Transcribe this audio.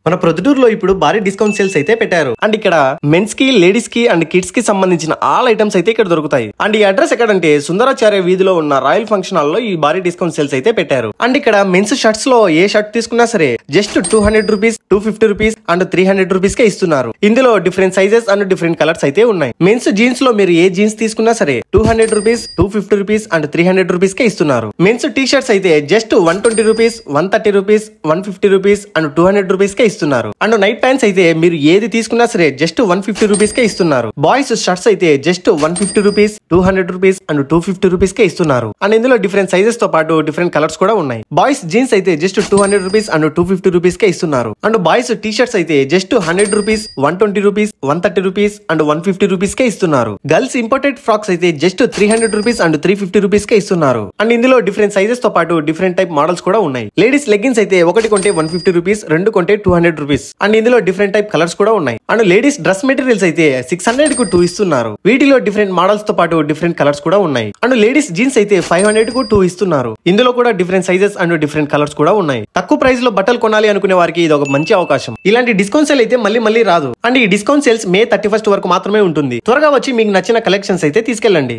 మన ప్రొద్దుటూరులో ఇప్పుడు భారీ డిస్కౌంట్ సేల్స్ అయితే పెట్టారు. అండ్ ఇక్కడ మెన్స్ కి, లేడీస్ కి అండ్ కిడ్స్ కి సంబంధించిన ఆల్ ఐటమ్స్ అయితే ఇక్కడ దొరుకుతాయి. అండ్ ఈ అడ్రస్ ఎక్కడంటే సుందరాచార్య వీధిలో ఉన్న రాయల్ ఫంక్షన్ హాల్ లో ఈ భారీ డిస్కౌంట్ సేల్స్ అయితే పెట్టారు. అండ్ ఇక్కడ మెన్స్ షర్ట్స్ లో ఏ షర్ట్ తీసుకున్నా సరే just 200 rupees, 250 rupees and 300 rupees కే ఇస్తున్నారు. ఇందులో different sizes and different colours అయితే ఉన్నాయి. మెన్స్ జీన్స్ లో మీరు ఏ జీన్స్ తీసుకున్నా సరే 200 రూపీస్, 250 రూపీస్ అండ్ 300 రూపీస్ కే ఇస్తున్నారు. మెన్స్ టీ షర్ట్స్ అయితే just 120 rupees, 130 rupees, 150 rupees and 200 rupees కే ఇస్తున్నారు. అండ్ నైట్ ప్యాంట్స్ అయితే మీరు ఏది తీసుకున్నా సరే జస్ట్ 150 రూపీస్ కే ఇస్తున్నారు. బాయ్స్ షర్ట్స్ అయితే just 150 rupees, 200 rupees and 250 rupees కే ఇస్తున్నారు. అండ్ ఇందులో డిఫరెంట్ సైజెస్ తో పాటు డిఫరెంట్ కలర్స్ కూడా ఉన్నాయి. బాయ్స్ జీన్స్ అయితే జస్ట్ 200 రూపీస్ అండ్ 250 రూపీస్ కే ఇస్తున్నారు. అండ్ బాయ్స్ టీ షర్ట్స్ అయితే just 100 rupees, 120 rupees, 130 rupees and 150 rupees కే ఇస్తున్నారు. గర్ల్స్ ఇంపోర్టెడ్ ఫ్రాక్స్ అయితే జస్ట్ 300 రూపీస్ అండ్ 350 రూపీస్ కే ఇస్తున్నారు. అండ్ ఇందులో డిఫరెంట్ సైజెస్ తో పాటు డిఫరెంట్ టైప్ మోడల్స్ కూడా ఉన్నాయి. లేడీస్ లెగ్గిన్స్ అయితే ఒకటి కొంటే 150 రూపీస్, రెండు కొంటే 200 రూపీస్. అండ్ ఇందులో డిఫరెంట్ టైప్ కలర్స్ కూడా ఉన్నాయి. అండ్ లేడీస్ డ్రెస్ మెటీరియల్స్ అయితే 600 కు 2 ఇస్తున్నారు. వీటిలో డిఫరెంట్ మోడల్స్ తో పాటు డిఫరెంట్ కలర్స్ కూడా ఉన్నాయి. అండ్ లేడీస్ జీన్స్ అయితే 500 కు 2 ఇస్తున్నారు. ఇందులో కూడా different sizes and different colours కూడా ఉన్నాయి. తక్కువ ప్రైస్ లో బట్టలు కొనాలి అనుకునే వారికి ఇది ఒక మంచి అవకాశం. ఇలాంటి డిస్కౌంట్ సేల్ అయితే మళ్ళీ రాదు. అండ్ ఈ డిస్కౌంట్ సేల్స్ May 31 వరకు మాత్రమే ఉంటుంది. త్వరగా వచ్చి మీకు నచ్చిన కలెక్షన్స్ అయితే తీసుకెళ్ళండి.